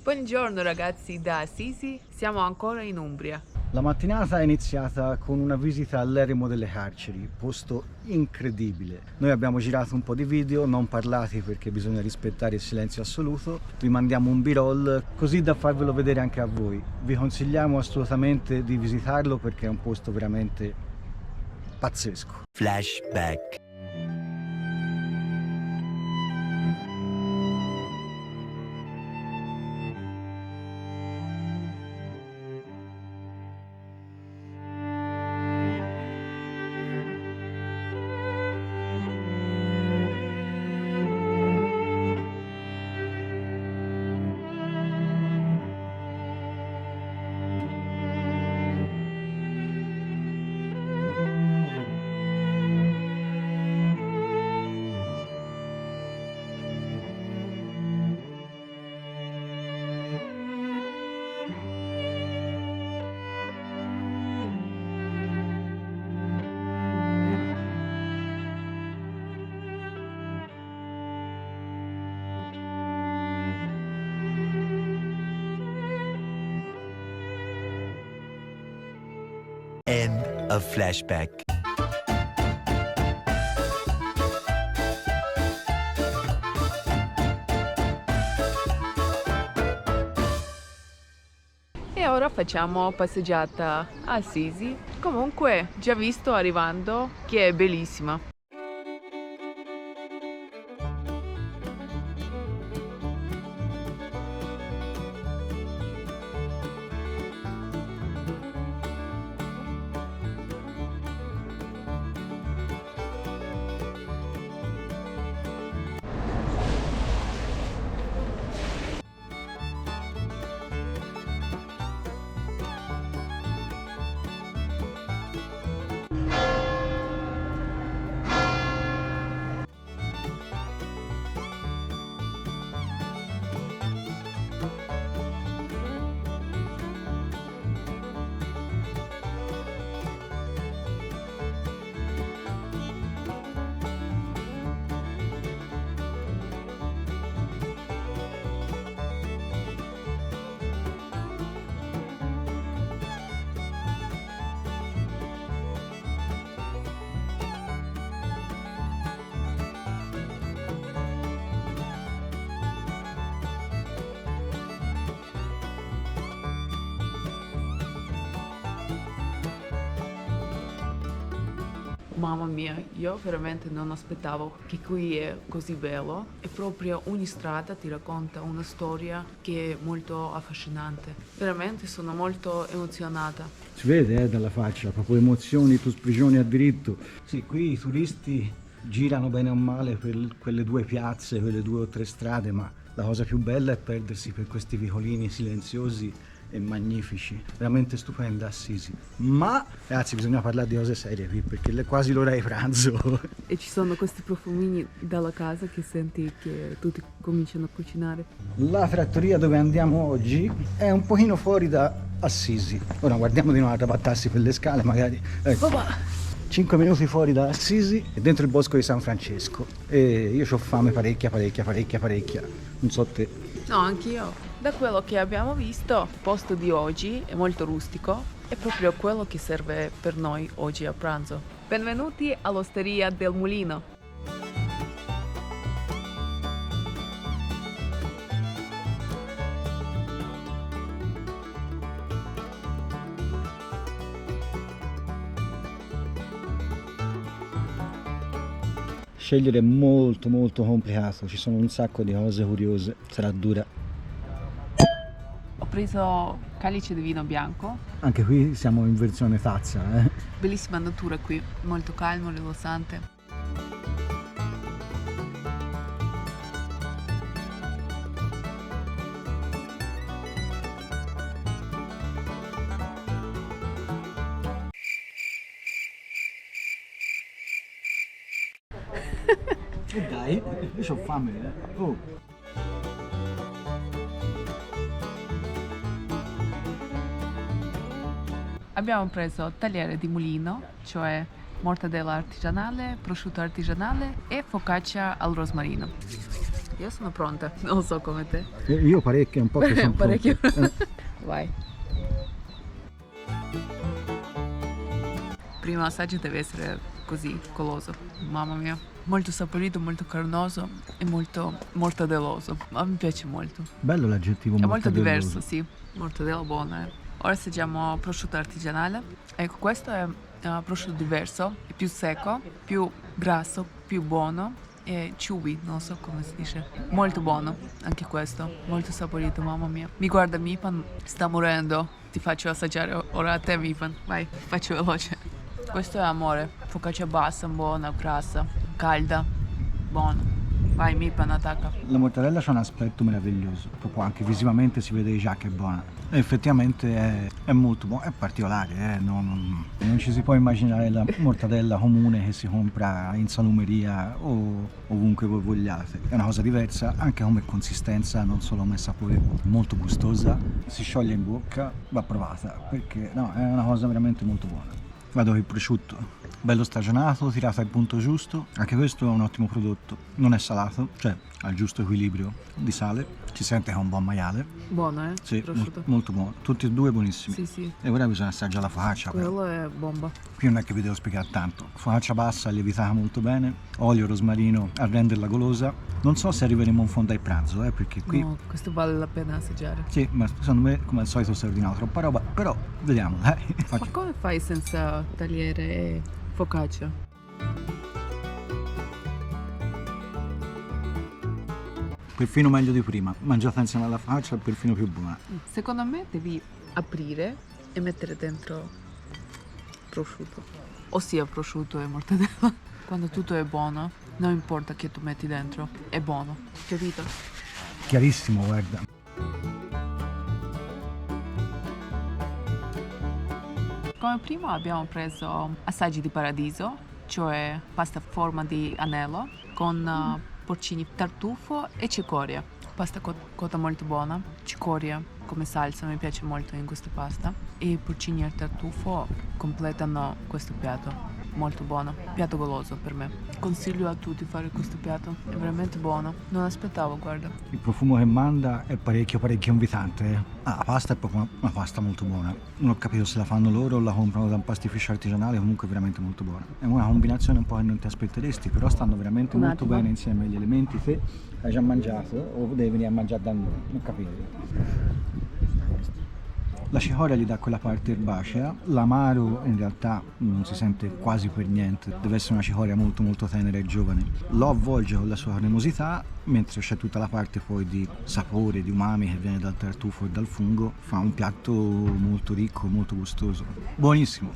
Buongiorno ragazzi da Assisi, siamo ancora in Umbria. La mattinata è iniziata con una visita all'eremo delle carceri, posto incredibile. Noi abbiamo girato un po' di video, non parlati perché bisogna rispettare il silenzio assoluto. Vi mandiamo un b-roll così da farvelo vedere anche a voi. Vi consigliamo assolutamente di visitarlo perché è un posto veramente pazzesco. Flashback. End of flashback. E ora facciamo passeggiata a Assisi. Comunque, già visto arrivando che è bellissima. Mamma mia, io veramente non aspettavo che qui è così bello e proprio ogni strada ti racconta una storia che è molto affascinante. Veramente sono molto emozionata. Si vede dalla faccia, proprio emozioni, tu sprigioni a diritto. Sì, qui i turisti girano bene o male per quelle due piazze, quelle 2 o 3 strade, ma la cosa più bella è perdersi per questi vicolini silenziosi e magnifici, veramente stupenda Assisi. Ma ragazzi, bisogna parlare di cose serie qui perché è quasi l'ora di pranzo. E ci sono questi profumini dalla casa che senti che tutti cominciano a cucinare. La trattoria dove andiamo oggi è un pochino fuori da Assisi. Ora guardiamo di non arrabattarsi per le scale magari. Ecco. 5 minuti fuori da Assisi e dentro il bosco di San Francesco. E io ho fame parecchia. Non so te. No, anch'io. Da quello che abbiamo visto, il posto di oggi è molto rustico, è proprio quello che serve per noi oggi a pranzo. Benvenuti all'Osteria del Mulino. Scegliere è molto complicato, ci sono un sacco di cose curiose, sarà dura. Ho preso calice di vino bianco. Anche qui siamo in versione tazza, Bellissima natura qui, molto calmo, rilassante. E dai, io ho fame, Oh. Abbiamo preso tagliere di mulino, cioè mortadella artigianale, prosciutto artigianale e focaccia al rosmarino. Io sono pronta, non so come te. Io parecchio, un po' che sono Parecchio. pronto. Vai. Primo assaggio deve essere così, goloso. Mamma mia. Molto saporito, molto carnoso e molto mortadelloso. Ma mi piace molto. Bello l'aggettivo È molto mortadelloso. diverso, sì. Mortadella buona. Ora assaggiamo prosciutto artigianale. Ecco, questo è prosciutto diverso, è più secco, più grasso, più buono e chewy, non so come si dice. Molto buono, anche questo. Molto saporito, mamma mia. Mi guarda Mipan, sta morendo. Ti faccio assaggiare ora a te, Mipan. Vai, faccio veloce. Questo è amore. Focaccia bassa, buona, grassa, calda, buona. Vai, Mipan, attacca. La mortadella c'ha un aspetto meraviglioso, proprio anche visivamente si vede già che è buona. E effettivamente è molto buona, è particolare, non ci si può immaginare la mortadella comune che si compra in salumeria o ovunque voi vogliate. È una cosa diversa anche come consistenza, non solo come sapore, molto gustosa, si scioglie in bocca, va provata, perché no, è una cosa veramente molto buona. Vado con il prosciutto, bello stagionato, tirato al punto giusto, anche questo è un ottimo prodotto, non è salato, cioè ha il giusto equilibrio di sale, si sente che è un buon maiale. Buono, Sì, prosciutto. molto buono, tutti e due buonissimi. Sì, sì. E ora bisogna assaggiare la focaccia. Quello è bomba. Qui non è che vi devo spiegare tanto, focaccia bassa, lievitata molto bene, olio, rosmarino a renderla golosa. Non so se arriveremo in fondo al pranzo, perché qui... No, questo vale la pena assaggiare. Sì, ma secondo me come al solito si è ordinato troppa roba, però vediamo, dai. Ma come fai senza tagliere e focaccia? Perfino meglio di prima, mangiata insieme alla focaccia è perfino più buona. Secondo me devi aprire e mettere dentro prosciutto. Ossia prosciutto e mortadella. Quando tutto è buono, non importa che tu metti dentro, è buono. Capito? Chiarissimo, guarda. Come primo abbiamo preso assaggi di paradiso, cioè pasta a forma di anello con porcini, tartufo e cicoria. Pasta cotta molto buona, cicoria come salsa mi piace molto in questa pasta e i porcini al tartufo completano questo piatto. Molto buono, piatto goloso per me. Consiglio a tutti di fare questo piatto, è veramente buono. Non aspettavo, guarda. Il profumo che manda è parecchio invitante. La pasta è proprio una pasta molto buona. Non ho capito se la fanno loro o la comprano da un pastificio artigianale, comunque è veramente molto buona. È una combinazione un po' che non ti aspetteresti, però stanno veramente molto bene insieme agli elementi. Te hai già mangiato o devi venire a mangiare da noi? Non capito. La cicoria gli dà quella parte erbacea, l'amaro in realtà non si sente quasi per niente, deve essere una cicoria molto molto tenera e giovane. Lo avvolge con la sua cremosità, mentre c'è tutta la parte poi di sapore, di umami che viene dal tartufo e dal fungo, fa un piatto molto ricco, molto gustoso. Buonissimo!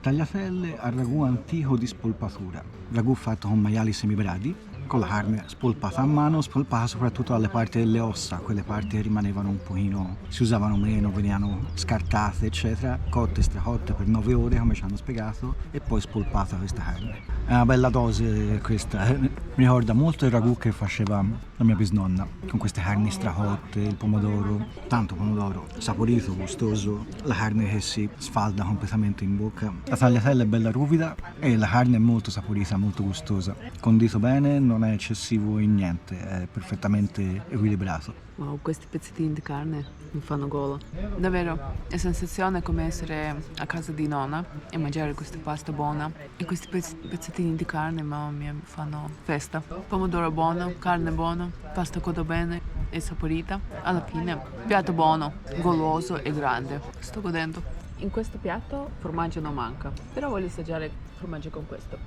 Tagliatelle al ragù antico di spolpatura, ragù fatto con maiali semibradi, con la carne spolpata a mano, spolpata soprattutto dalle parti delle ossa, quelle parti che rimanevano un pochino, si usavano meno, venivano scartate eccetera, cotte, stracotte per 9 ore come ci hanno spiegato e poi spolpata questa carne. È una bella dose questa, mi ricorda molto il ragù che faceva la mia bisnonna, con queste carni stracotte, il pomodoro, tanto pomodoro, saporito, gustoso, la carne che si sfalda completamente in bocca. La tagliatella è bella ruvida e la carne è molto saporita, molto gustosa, condito bene, non è eccessivo in niente, è perfettamente equilibrato. Wow, questi pezzettini di carne mi fanno gola. Davvero, è sensazione come essere a casa di nonna e mangiare questa pasta buona. E questi pezzettini di carne, mamma mia, mi fanno festa. Pomodoro buono, carne buona, pasta cotta bene e saporita. Alla fine, piatto buono, goloso e grande. Sto godendo. In questo piatto formaggio non manca, però voglio assaggiare formaggio con questo.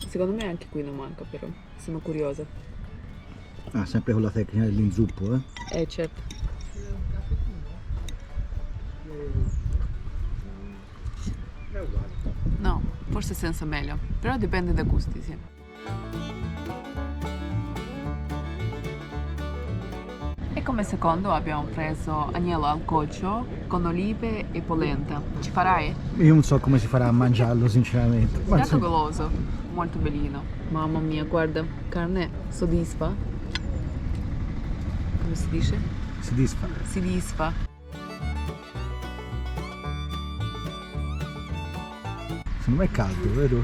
Secondo me anche qui non manca, però sono curiosa. Ah, sempre con la tecnica dell'inzuppo, Certo. No, forse senza meglio, però dipende dai gusti, sì. E come secondo abbiamo preso agnello al coccio con olive e polenta. Ci farai? Io non so come si farà a mangiarlo sinceramente. Ma Piatto sì. goloso, molto bellino. Mamma mia, guarda, carne soddisfa. Come si dice? Si disfa. Si disfa. secondo me è caldo, vero?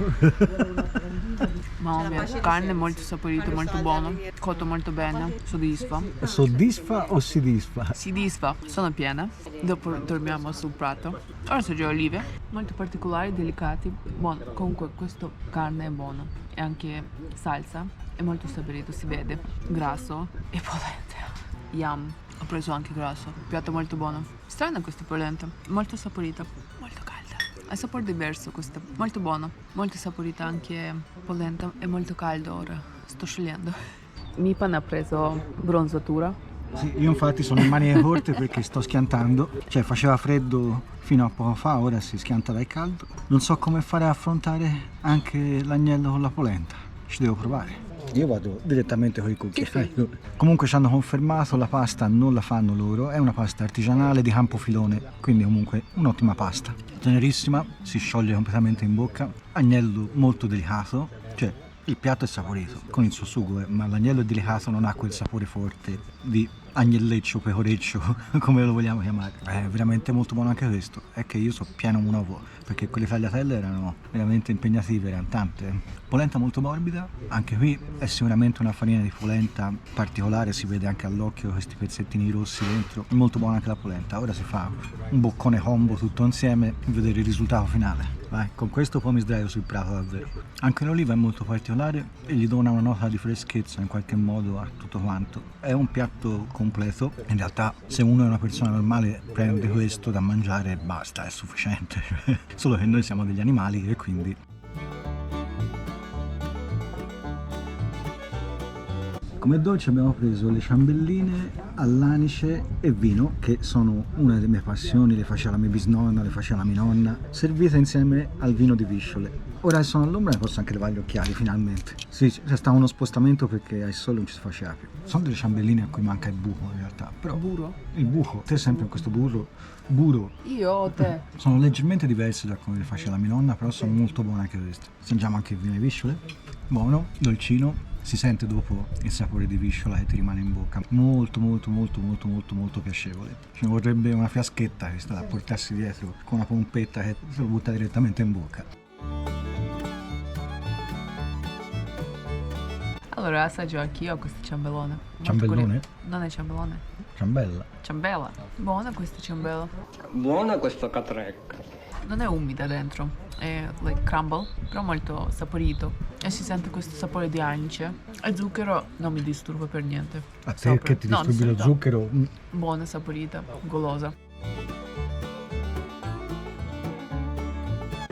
Mamma mia, carne molto saporita, molto buono, cotto molto bene, soddisfa. Soddisfa o si disfa? Si disfa, sono piena, dopo dormiamo sul prato. Ora assaggio olive, molto particolari, delicati. Buono, comunque questa carne è buona. E anche salsa, è molto saporito, si vede. Grasso e polente. Yum, ho preso anche grasso, piatto molto buono. Strana questa polenta, molto saporita, molto calda. Ha sapore diverso questa, molto buono, molto saporita anche polenta e molto caldo ora. Sto scegliendo. Mipan ha preso bronzatura. Sì, io infatti sono in maniche corte perché sto schiantando, cioè faceva freddo fino a poco fa, ora si schianta dal caldo. Non so come fare a affrontare anche l'agnello con la polenta, ci devo provare. Io vado direttamente con i cucchiai. Comunque ci hanno confermato, la pasta non la fanno loro, è una pasta artigianale di Campofilone, quindi comunque un'ottima pasta. Tenerissima, si scioglie completamente in bocca, agnello molto delicato, cioè il piatto è saporito con il suo sugo, ma l'agnello è delicato, non ha quel sapore forte di agnelleccio, pecoreccio, come lo vogliamo chiamare. È veramente molto buono anche questo, è che io so pieno un uovo, perché quelle tagliatelle erano veramente impegnative, erano tante. Polenta molto morbida, anche qui è sicuramente una farina di polenta particolare, si vede anche all'occhio questi pezzettini rossi dentro, è molto buona anche la polenta. Ora si fa un boccone combo tutto insieme e vedere il risultato finale. Vai, con questo poi mi sdraio sul prato davvero. Anche l'oliva è molto particolare e gli dona una nota di freschezza in qualche modo a tutto quanto. È un piatto completo, in realtà se uno è una persona normale prende questo da mangiare e basta, è sufficiente. Solo che noi siamo degli animali e quindi... Come dolce abbiamo preso le ciambelline all'anice e vino, che sono una delle mie passioni, le faceva la mia bisnonna, le faceva la mia nonna, servite insieme al vino di Visciole. Ora che sono all'ombra ne posso anche levare gli occhiali finalmente. Sì, c'è stato uno spostamento perché al sole non ci si faceva più. Sono delle ciambelline a cui manca il buco in realtà, però... Burro? Il buco, te sempre in questo burro. Io o te? Sono leggermente diverse da come le faceva la mia nonna, però sono molto buone anche queste. Assaggiamo anche il vino di Visciole. Buono, dolcino. Si sente dopo il sapore di Visciola che ti rimane in bocca, molto piacevole. Ci vorrebbe una fiaschetta questa da portarsi dietro con una pompetta che se lo butta direttamente in bocca. Allora assaggio anch'io questo ciambellone. Ciambellone? Non è ciambellone. Ciambella. Ciambella. Buona questa ciambella. Buona questa catracca. Non è umida dentro, è like crumble, però molto saporito. E si sente questo sapore di anice. E zucchero non mi disturba per niente. A te Sopra. che ti No, disturbi lo no. zucchero? Buona, saporita, golosa.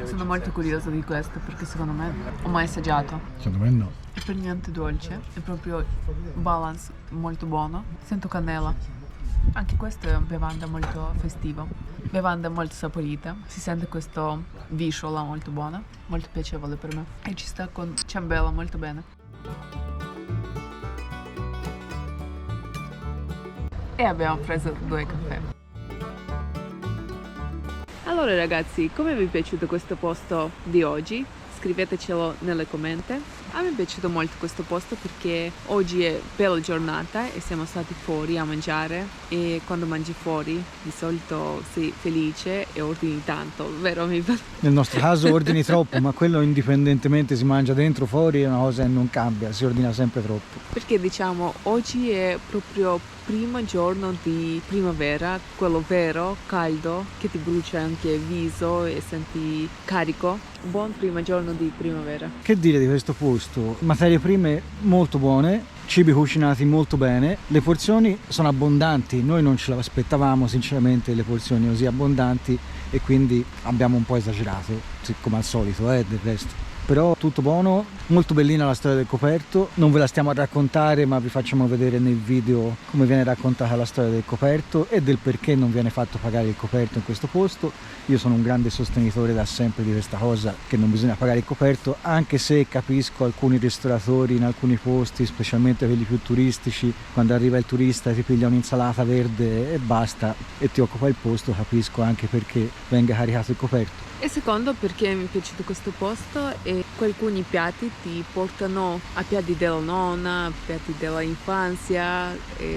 Sono molto curiosa di questo perché secondo me ho mai assaggiato. Secondo me no. È per niente dolce, è proprio balance molto buono. Sento cannella. Anche questa è una bevanda molto festiva, bevanda molto saporita. Si sente questo visciola molto buona, molto piacevole per me. E ci sta con ciambella molto bene. E abbiamo preso 2 caffè. Allora ragazzi, come vi è piaciuto questo posto di oggi? Scrivetecelo nelle commenti. A me è piaciuto molto questo posto perché oggi è bella giornata e siamo stati fuori a mangiare, e quando mangi fuori di solito sei felice e ordini tanto, vero Mipan? Nel nostro caso ordini troppo, ma quello indipendentemente si mangia dentro o fuori è una cosa che non cambia, si ordina sempre troppo. Perché diciamo oggi è proprio primo giorno di primavera, quello vero, caldo, che ti brucia anche il viso e senti carico. Buon primo giorno di primavera. Che dire di questo posto? Materie prime molto buone, cibi cucinati molto bene, le porzioni sono abbondanti, noi non ce l'aspettavamo sinceramente le porzioni così abbondanti e quindi abbiamo un po' esagerato, come al solito del resto. Però tutto buono, molto bellina la storia del coperto, non ve la stiamo a raccontare ma vi facciamo vedere nel video come viene raccontata la storia del coperto e del perché non viene fatto pagare il coperto in questo posto. Io sono un grande sostenitore da sempre di questa cosa, che non bisogna pagare il coperto, anche se capisco alcuni ristoratori in alcuni posti, specialmente quelli più turistici, quando arriva il turista e ti piglia un'insalata verde e basta e ti occupa il posto, capisco anche perché venga caricato il coperto. E secondo perché mi è piaciuto questo posto è che alcuni piatti ti portano a piatti della nonna, piatti della infanzia,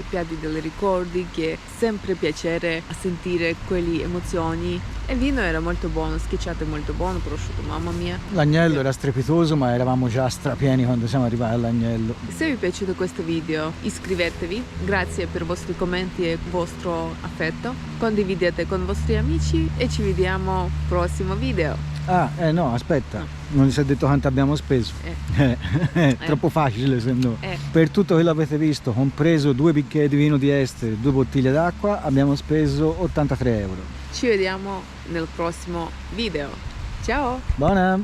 piatti dei ricordi, che è sempre piacere a sentire quelle emozioni E il vino era molto buono, schiacciato è molto buono, prosciutto, mamma mia. L'agnello era strepitoso, ma eravamo già strapieni quando siamo arrivati all'agnello. Se vi è piaciuto questo video iscrivetevi, grazie per i vostri commenti e il vostro affetto, condividete con i vostri amici e ci vediamo al prossimo video. No, aspetta, non si è detto quanto abbiamo speso. Troppo facile se no. Per tutto quello che avete visto, compreso 2 bicchieri di vino di Este, 2 bottiglie d'acqua, abbiamo speso 83 euro. Ci vediamo nel prossimo video. Ciao! Buona!